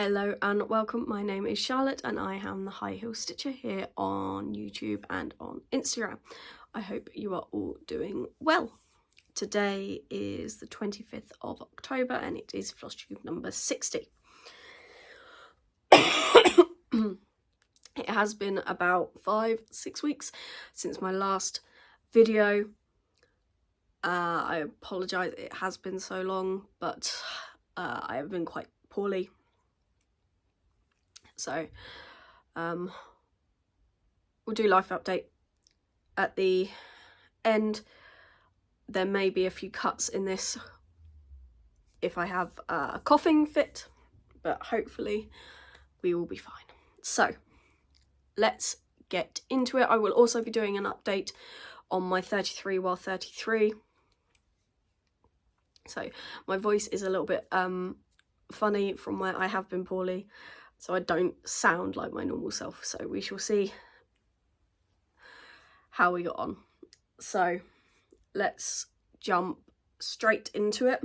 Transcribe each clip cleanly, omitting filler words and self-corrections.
Hello and welcome, my name is Charlotte and I am the High Heel Stitcher here on YouTube and on Instagram. I hope you are all doing well. Today is the 25th of October and it is Flosstube number 60. It has been about 5-6 weeks since my last video. I apologise it has been so long, but I have been quite poorly. So we'll do life update at the end. There may be a few cuts in this if I have a coughing fit, but hopefully we will be fine. So let's get into it. I will also be doing an update on my 33while33. So my voice is a little bit funny from where I have been poorly, so I don't sound like my normal self. So we shall see how we got on. So let's jump straight into it.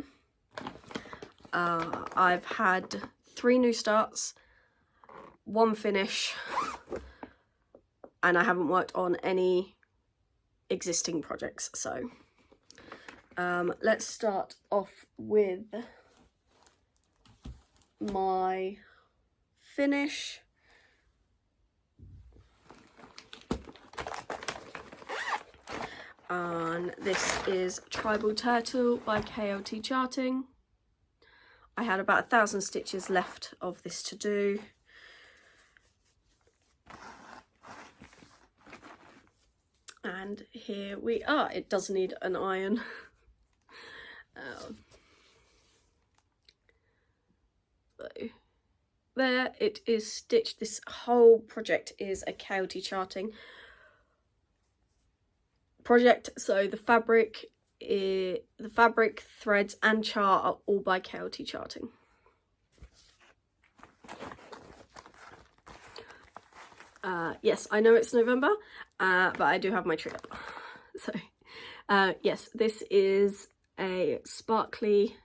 I've had 3 new starts, 1 finish, and I haven't worked on any existing projects. So let's start off with my finish. And this is Tribal Turtle by KLT Charting. I had about 1,000 stitches left of this to do. And here we are. It does need an iron. So there it is stitched. This whole project is a KLT Charting project, so the fabric, threads and chart are all by KLT Charting. Yes, I know it's November, but I do have my tree up. So yes, this is a sparkly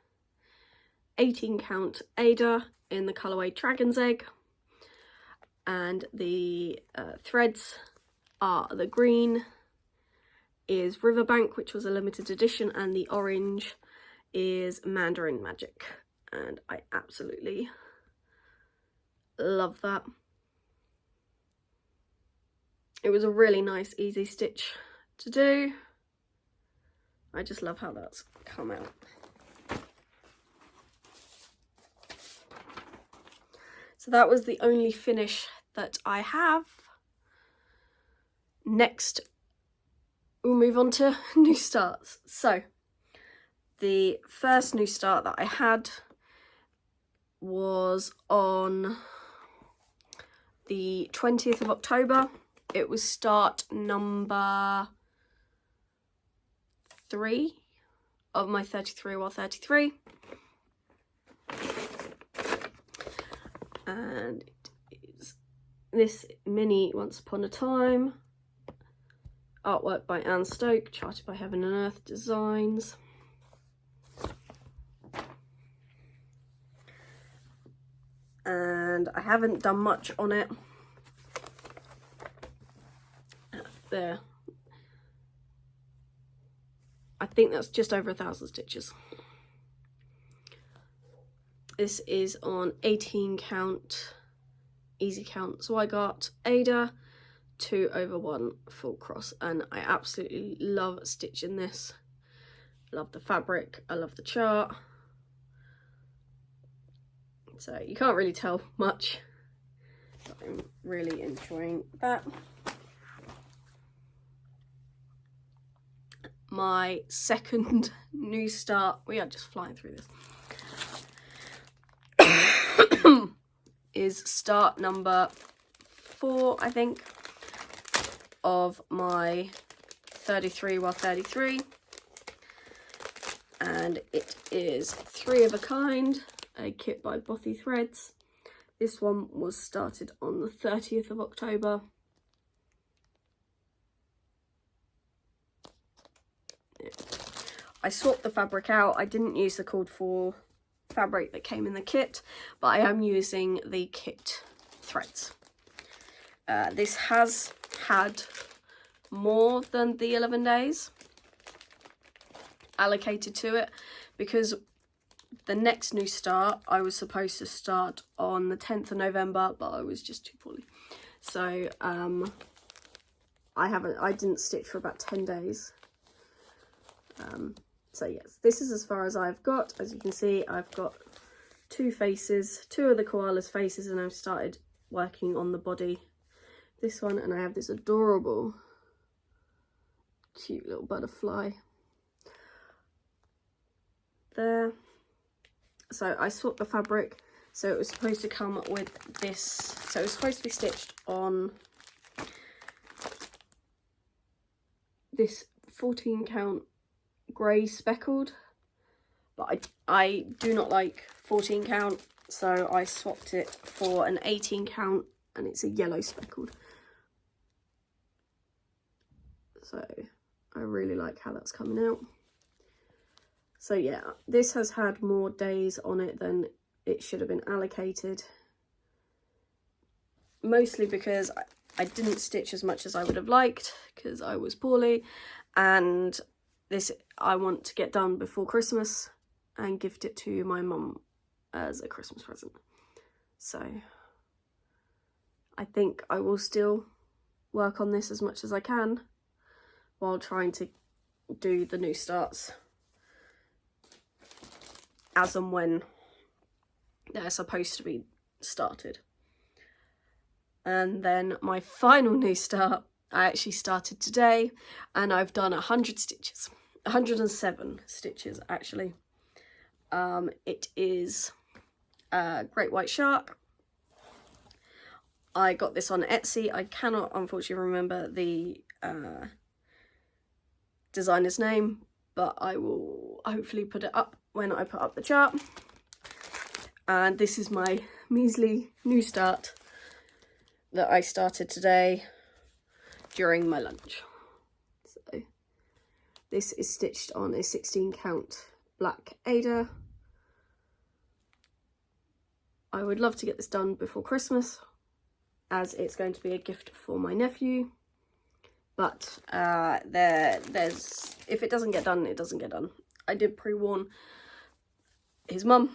18 count Ada in the colourway Dragon's Egg, and the threads are the green is Riverbank, which was a limited edition, and the orange is Mandarin Magic, and I absolutely love that. It was a really nice easy stitch to do. I just love how that's come out. So that was the only finish that I have. Next, we'll move on to new starts. So the first new start that I had was on the 20th of October. It was start number 3 of my 33while33. And it is this mini Once Upon a Time. Artwork by Anne Stoke, charted by Heaven and Earth Designs. And I haven't done much on it. There. I think that's just over 1,000 stitches. This is on 18 count, easy count. So I got Ada, 2/1 full cross, and I absolutely love stitching this. I love the fabric, I love the chart. So you can't really tell much, but I'm really enjoying that. My second new start, we are just flying through this, is start number 4, I think, of my 33while33, and it is 3 of a kind, a kit by Bothy Threads. This one was started on the 30th of October. I swapped the fabric out. I didn't use the called for fabric that came in the kit, but I am using the kit threads. This has had more than the 11 days allocated to it, because the next new start I was supposed to start on the 10th of November, but I was just too poorly. So I didn't stitch for about 10 days. So yes, this is as far as I've got. As you can see, I've got two faces, two of the koala's faces, and I've started working on the body. This one, and I have this adorable, cute little butterfly there. So I swapped the fabric, so it was supposed to come with this, so it was supposed to be stitched on this 14 count grey speckled, but I do not like 14 count, so I swapped it for an 18 count, and it's a yellow speckled. So I really like how that's coming out. So yeah, this has had more days on it than it should have been allocated. Mostly because I didn't stitch as much as I would have liked, because I was poorly, and this I want to get done before Christmas and gift it to my mum as a Christmas present. So I think I will still work on this as much as I can while trying to do the new starts as and when they're supposed to be started. And then my final new start, I actually started today, and I've done 100 stitches. 107 stitches actually. It is a great white shark. I got this on Etsy. I cannot unfortunately remember the designer's name, but I will hopefully put it up when I put up the chart. And this is my measly new start that I started today during my lunch. So this is stitched on a 16 count black Ada. I would love to get this done before Christmas, as it's going to be a gift for my nephew. But there's if it doesn't get done, it doesn't get done. I did pre-warn his mum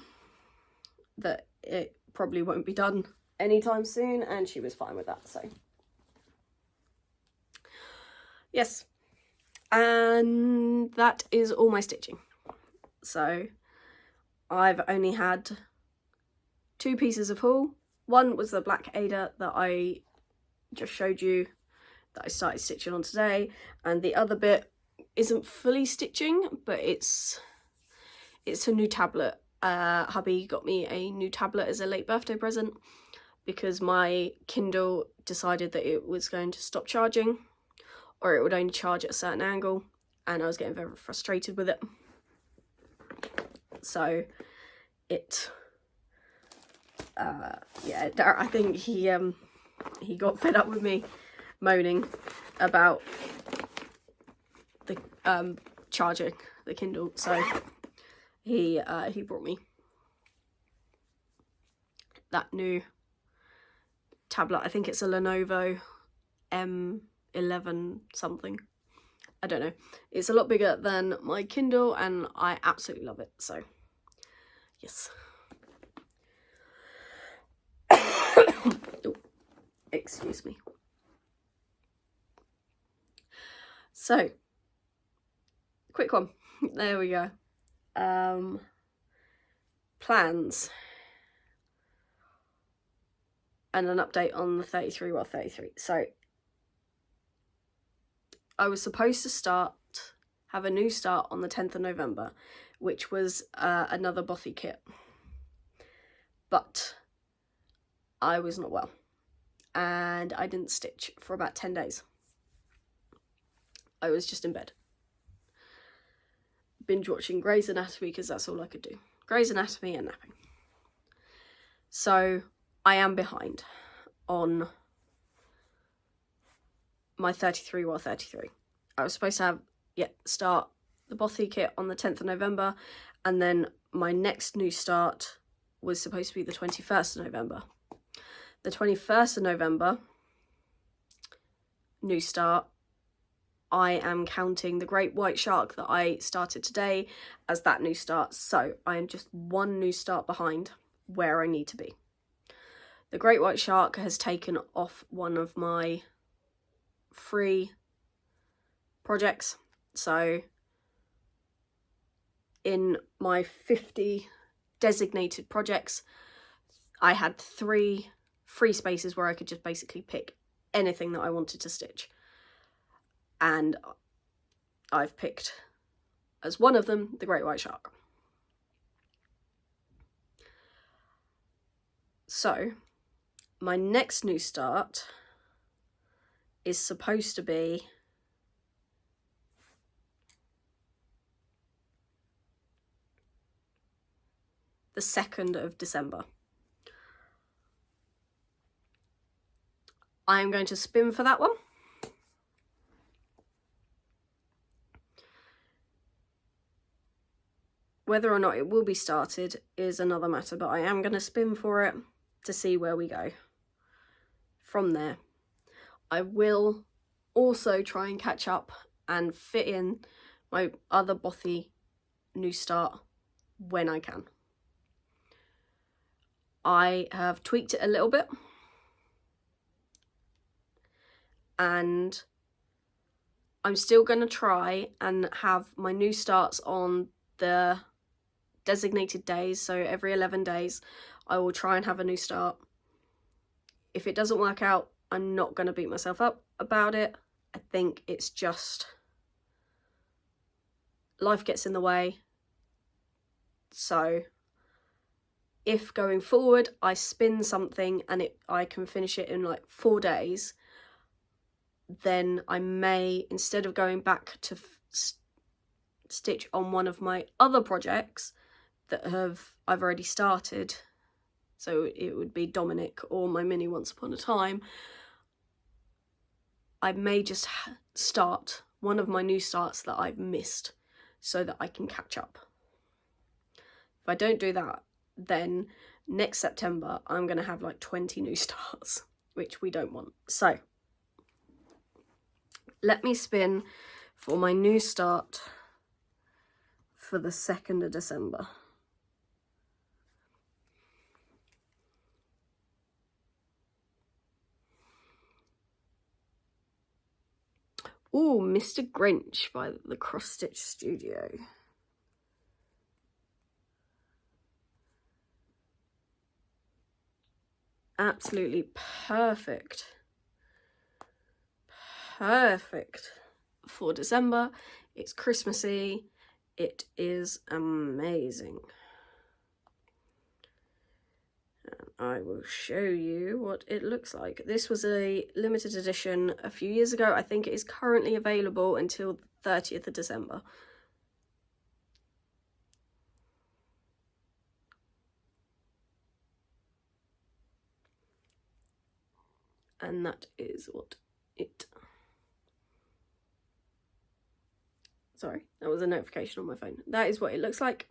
that it probably won't be done anytime soon, and she was fine with that. So yes, and that is all my stitching. So I've only had 2 pieces of haul. One was the black Ada that I just showed you, that I started stitching on today, and the other bit isn't fully stitching, but it's a new tablet. Hubby got me a new tablet as a late birthday present because my Kindle decided that it was going to stop charging, or it would only charge at a certain angle, and I was getting very frustrated with it. So it yeah, I think he got fed up with me moaning about the charging the Kindle, so he brought me that new tablet. I think it's a Lenovo M11 something. I don't know. It's a lot bigger than my Kindle, and I absolutely love it. So yes. Oh, excuse me. So, quick one. There we go. Plans and an update on the 33while33. So I was supposed to have a new start on the 10th of November, which was another bothy kit, but I was not well and I didn't stitch for about 10 days. I was just in bed, binge watching Grey's Anatomy, because that's all I could do. Grey's Anatomy and napping. So I am behind on my 33while33. I was supposed to start the bothy kit on the 10th of November, and then my next new start was supposed to be the 21st of November. The 21st of November new start, I am counting the great white shark that I started today as that new start. So I am just one new start behind where I need to be. The great white shark has taken off one of my free projects. So in my 50 designated projects, I had 3 free spaces where I could just basically pick anything that I wanted to stitch. And I've picked as one of them the great white shark. So my next new start is supposed to be the 2nd of December. I am going to spin for that one. Whether or not it will be started is another matter, but I am going to spin for it to see where we go from there. I will also try and catch up and fit in my other bothy new start when I can. I have tweaked it a little bit, and I'm still going to try and have my new starts on the designated days. So every 11 days I will try and have a new start. If it doesn't work out, I'm not going to beat myself up about it. I think it's just life gets in the way. So if going forward I spin something and I can finish it in like 4 days, then I may, instead of going back to stitch on one of my other projects that I've already started, so it would be Dominick or my mini Once Upon a Time, I may just start one of my new starts that I've missed so that I can catch up. If I don't do that, then next September I'm going to have like 20 new starts, which we don't want. So let me spin for my new start for the 2nd of December. Ooh, Mr. Grinch by the Cross Stitch Studio. Absolutely perfect. Perfect for December. It's Christmassy. It is amazing. And I will show you what it looks like. This was a limited edition a few years ago. I think it is currently available until the 30th of December. And that is what it... Sorry, that was a notification on my phone. That is what it looks like.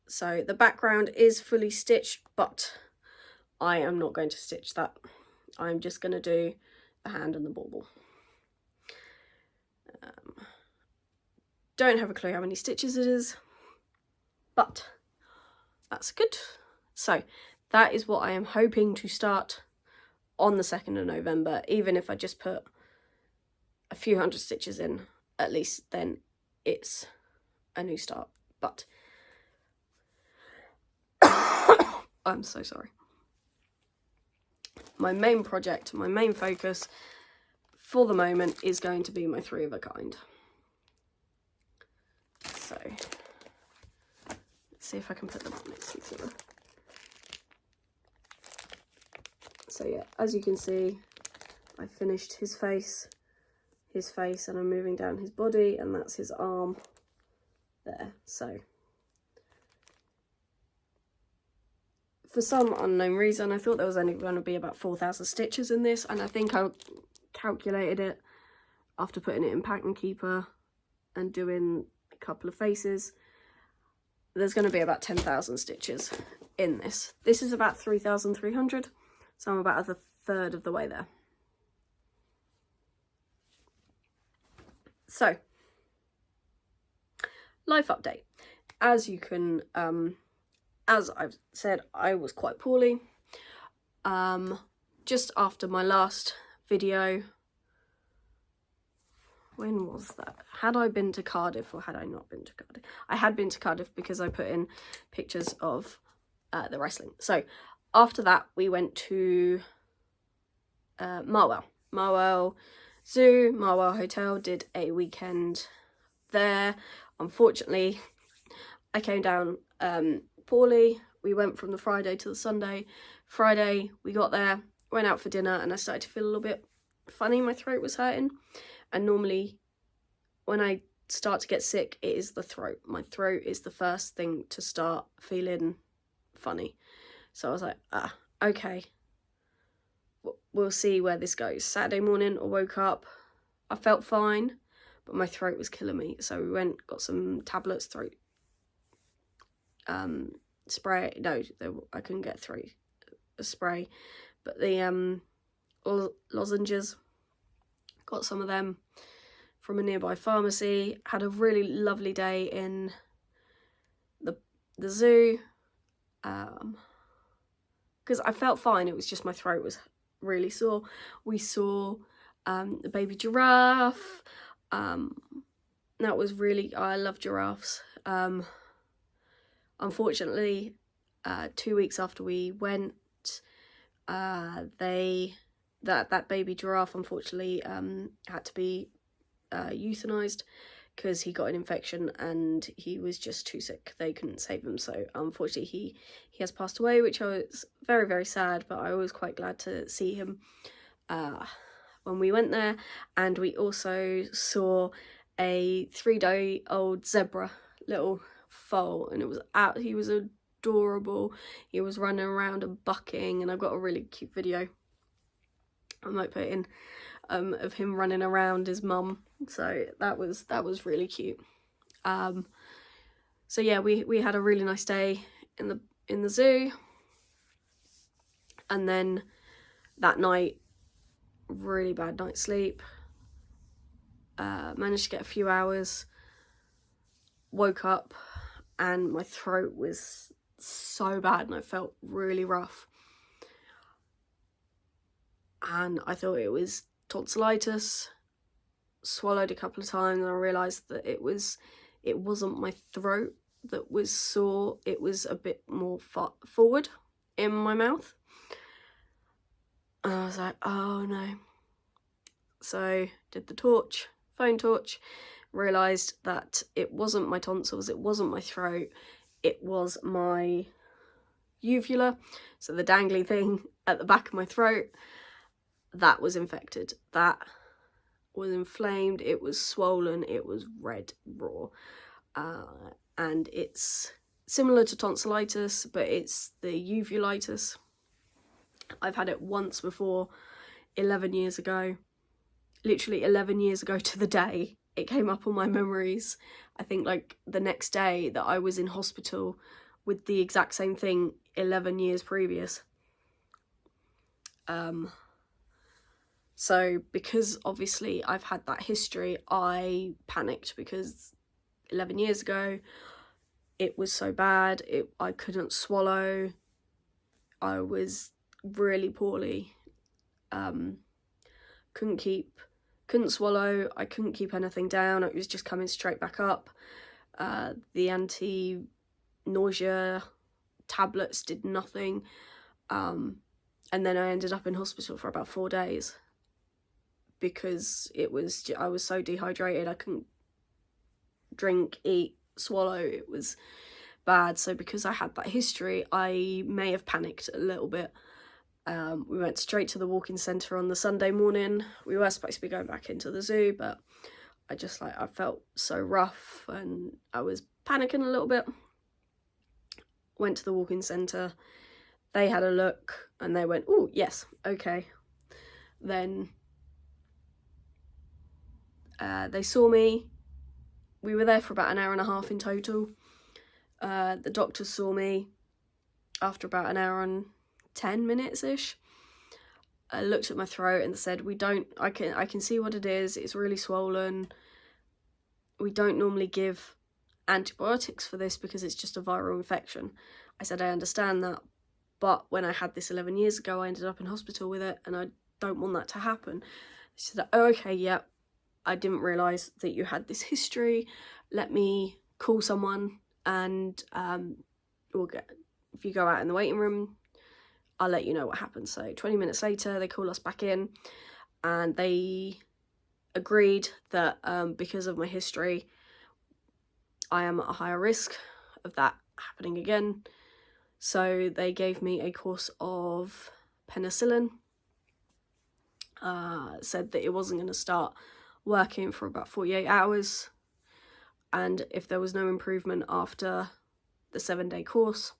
So the background is fully stitched, but I am not going to stitch that. I'm just going to do the hand and the bauble. Don't have a clue how many stitches it is, but that's good. So that is what I am hoping to start on the 2nd of November. Even if I just put a few hundred stitches in, at least then it's a new start. But I'm so sorry. My main project, my main focus for the moment is going to be my 3 of a kind. So let's see if I can put them up next to each other. So yeah, as you can see, I finished his face, and I'm moving down his body, and that's his arm there. So for some unknown reason, I thought there was only going to be about 4,000 stitches in this, and I think I calculated it after putting it in Pack and Keeper and doing a couple of faces. There's going to be about 10,000 stitches in this. This is about 3,300, so I'm about a third of the way there. So, life update. As you can, as I've said, I was quite poorly. Just after my last video, when was that? Had I been to Cardiff or had I not been to Cardiff? I had been to Cardiff because I put in pictures of the wrestling. So after that, we went to Marwell Zoo, Marwell Hotel, did a weekend there. Unfortunately, I came down poorly. We went from the Friday to the Sunday. Friday, we got there, went out for dinner, and I started to feel a little bit funny. My throat was hurting. And normally, when I start to get sick, it is the throat. My throat is the first thing to start feeling funny. So I was like, okay, we'll see where this goes. Saturday morning, I woke up, I felt fine, but my throat was killing me. So we went, got some tablets, throat spray. No, I couldn't get a spray, but the lozenges, got some of them from a nearby pharmacy. Had a really lovely day in the zoo, because I felt fine. It was just my throat was really sore. We saw the baby giraffe. That was really, I love giraffes. Unfortunately, 2 weeks after we went, that baby giraffe unfortunately had to be euthanized because he got an infection and he was just too sick. They couldn't save him, so unfortunately he has passed away, which I was very, very sad, but I was quite glad to see him when we went there. And we also saw a 3-day-old zebra, little foal, and he was adorable. He was running around and bucking, and I've got a really cute video I might put in of him running around his mum. So that was really cute. So yeah, we had a really nice day in the zoo, and then that night, really bad night's sleep. Managed to get a few hours. Woke up and my throat was so bad and I felt really rough. And I thought it was tonsillitis. Swallowed a couple of times and I realised that it wasn't my throat that was sore, it was a bit more forward in my mouth. And I was like, oh no. So did the phone torch, realised that it wasn't my tonsils, it wasn't my throat, it was my uvula, so the dangly thing at the back of my throat. That was infected, that was inflamed, it was swollen, it was red raw, and it's similar to tonsillitis, but it's the uvulitis. I've had it once before, 11 years ago, literally 11 years ago to the day. It came up on my memories, I think like the next day, that I was in hospital with the exact same thing 11 years previous. So because obviously I've had that history, I panicked because 11 years ago it was so bad, I couldn't swallow, I was really poorly, couldn't swallow, I couldn't keep anything down, it was just coming straight back up. The anti-nausea tablets did nothing, and then I ended up in hospital for about 4 days because I was so dehydrated, I couldn't drink, eat, swallow, it was bad. So because I had that history, I may have panicked a little bit. We went straight to the walking centre on the Sunday morning. We were supposed to be going back into the zoo, but I felt so rough and I was panicking a little bit. Went to the walking centre, they had a look and they went, oh yes, okay. Then They saw me. We were there for about an hour and a half in total. The doctors saw me after about an hour and 10 minutes-ish. I looked at my throat and said, I can see what it is. It's really swollen. We don't normally give antibiotics for this because it's just a viral infection. I said, I understand that, but when I had this 11 years ago, I ended up in hospital with it, and I don't want that to happen. She said, oh, okay, yeah, I didn't realise that you had this history. Let me call someone, and if you go out in the waiting room, I'll let you know what happens. So 20 minutes later, they call us back in, and they agreed that because of my history, I am at a higher risk of that happening again. So they gave me a course of penicillin, said that it wasn't going to start working for about 48 hours. And if there was no improvement after the 7-day course,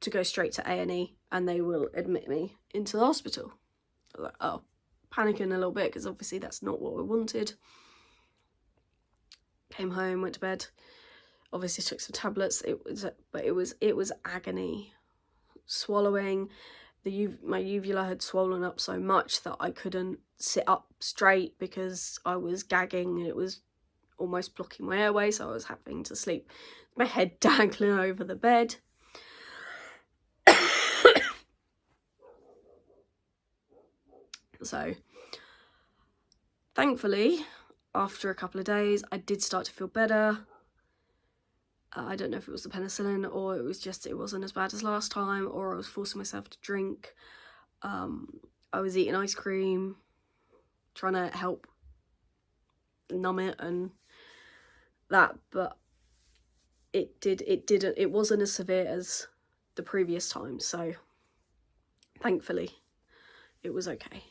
to go straight to A&E and they will admit me into the hospital. I was like, oh, panicking a little bit because obviously that's not what we wanted. Came home, went to bed. Obviously took some tablets. It was agony. Swallowing. My uvula had swollen up so much that I couldn't sit up straight because I was gagging and it was almost blocking my airway, so I was having to sleep with my head dangling over the bed. So thankfully, after a couple of days, I did start to feel better. I don't know if it was the penicillin or it was just it wasn't as bad as last time, or I was forcing myself to drink. I was eating ice cream, trying to help numb it and that, but it wasn't as severe as the previous time, so thankfully it was okay.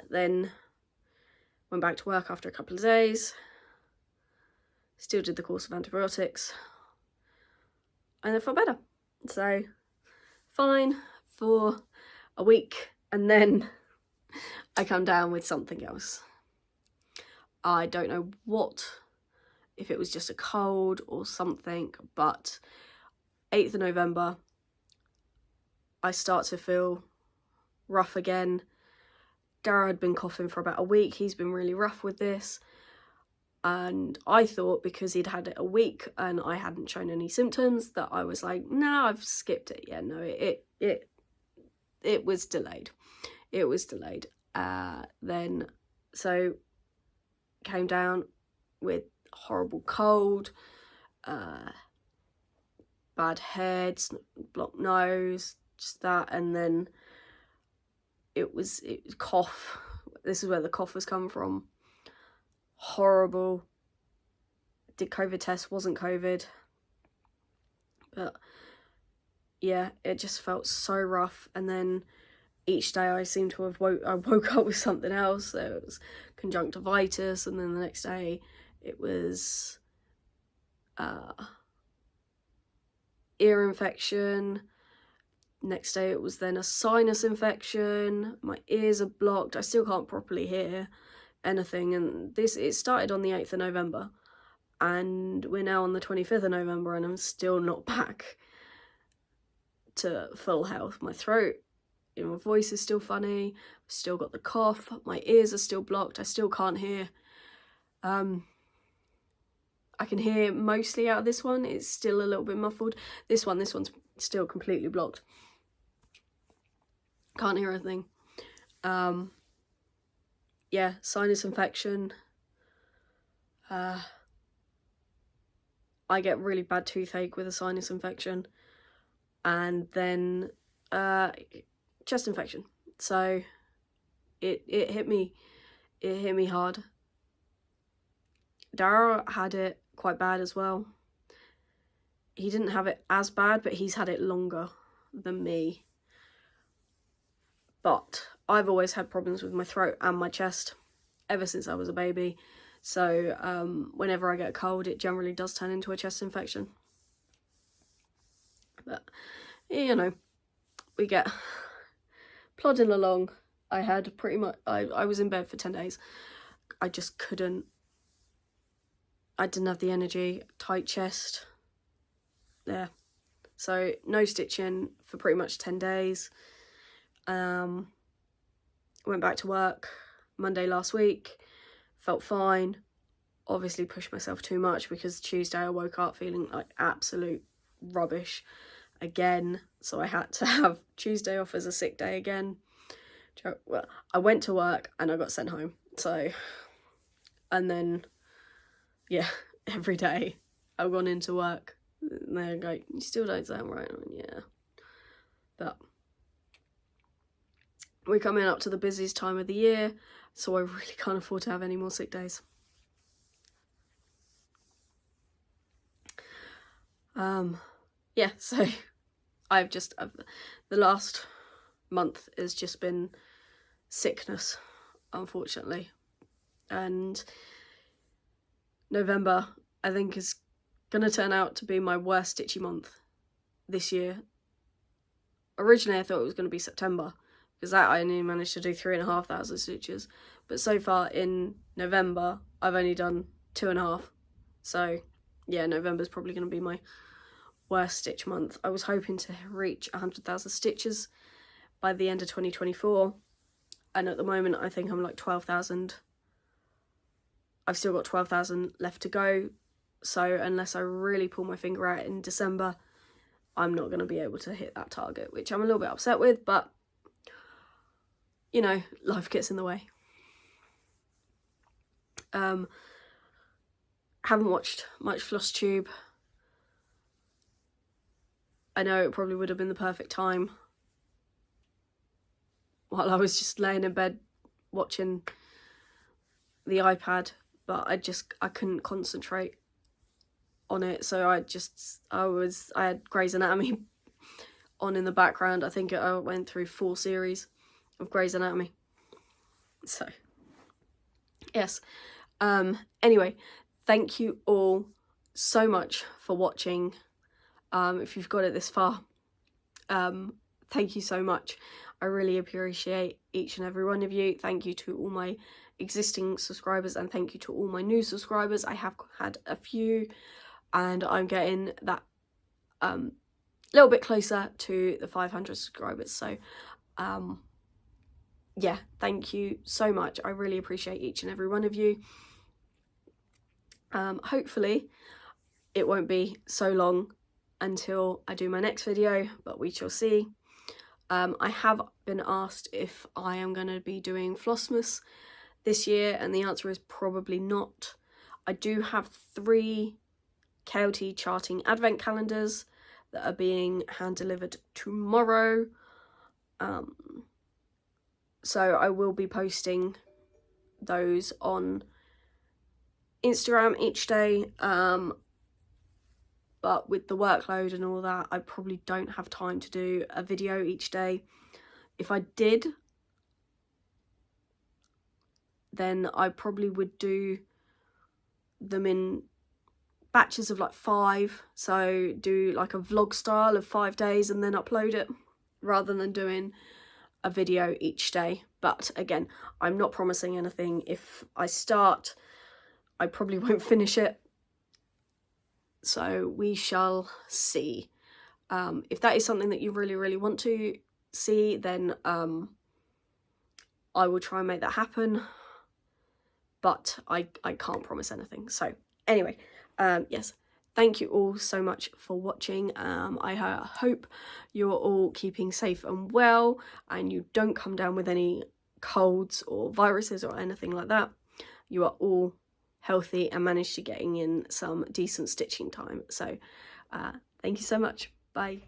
Then went back to work after a couple of days, still did the course of antibiotics, and I felt better. So fine for a week, and then I come down with something else. I don't know if it was just a cold or something, but 8th of November, I start to feel rough again. Dara had been coughing for about a week. He's been really rough with this. And I thought because he'd had it a week and I hadn't shown any symptoms that I was like, no, I've skipped it. Yeah, no, it was delayed. It was delayed. Then, so came down with horrible cold, bad head, blocked nose, just that, and then it was cough. This is where the cough has come from. Horrible. Did COVID test, wasn't COVID. But yeah, it just felt so rough. And then each day I seemed to have woke up with something else. So it was conjunctivitis, and then the next day it was ear infection. Next day it was then a sinus infection. My ears are blocked. I still can't properly hear anything, and it started on the 8th of November and we're now on the 25th of November and I'm still not back to full health. My throat, my voice is still funny. I've still got the cough. My ears are still blocked. I still can't hear. I can hear mostly out of this one. It's still a little bit muffled. This one's still completely blocked. Can't hear anything. Yeah, sinus infection. I get really bad toothache with a sinus infection, and then chest infection. So it hit me hard. Dara had it quite bad as well. He didn't have it as bad, but he's had it longer than me. But I've always had problems with my throat and my chest ever since I was a baby. So whenever I get a cold, it generally does turn into a chest infection. But, you know, we get plodding along. I had pretty much, I was in bed for 10 days. I just couldn't. I didn't have the energy, tight chest. Yeah. So no stitching for pretty much 10 days. Went back to work Monday last week. Felt fine. Obviously pushed myself too much because Tuesday I woke up feeling like absolute rubbish again. So I had to have Tuesday off as a sick day again. Well, I went to work and I got sent home. So, and then, yeah, every day I've gone into work and they're like, you still don't sound right. I mean, yeah. But we're coming up to the busiest time of the year, so I really can't afford to have any more sick days. Yeah, so the last month has just been sickness, unfortunately. And November, I think, is going to turn out to be my worst stitchy month this year. Originally, I thought it was going to be September, because that I only managed to do 3,500 stitches. But so far in November, I've only done 2.5. So, yeah, November's probably going to be my worst stitch month. I was hoping to reach 100,000 stitches by the end of 2024. And at the moment, I think I'm like 12,000. I've still got 12,000 left to go. So unless I really pull my finger out in December, I'm not going to be able to hit that target, which I'm a little bit upset with, but you know, life gets in the way. Haven't watched much Flosstube. I know it probably would have been the perfect time while I was just laying in bed watching the iPad, but I couldn't concentrate on it, so I had Grey's Anatomy on in the background. I think I went through 4 series of Grey's Anatomy. So, yes. Anyway, thank you all so much for watching. If you've got it this far, thank you so much. I really appreciate each and every one of you. Thank you to all my existing subscribers, and thank you to all my new subscribers. I have had a few, and I'm getting that little bit closer to the 500 subscribers. So, yeah, thank you so much. I really appreciate each and every one of you. Hopefully, it won't be so long until I do my next video, but we shall see. I have been asked if I am going to be doing Flossmas this year, and the answer is probably not. I do have 3 KLT charting advent calendars that are being hand delivered tomorrow. So I will be posting those on Instagram each day. But with the workload and all that, I probably don't have time to do a video each day. If I did, then I probably would do them in batches of like 5. So do like a vlog style of 5 days and then upload it, rather than doing a video each day. But again, I'm not promising anything. If I start, I probably won't finish it. So we shall see. If that is something that you really, really want to see, then I will try and make that happen. But I can't promise anything. So anyway, yes, thank you all so much for watching. I hope you're all keeping safe and well, and you don't come down with any colds or viruses or anything like that. You are all healthy and managed to getting in some decent stitching time. So thank you so much. Bye.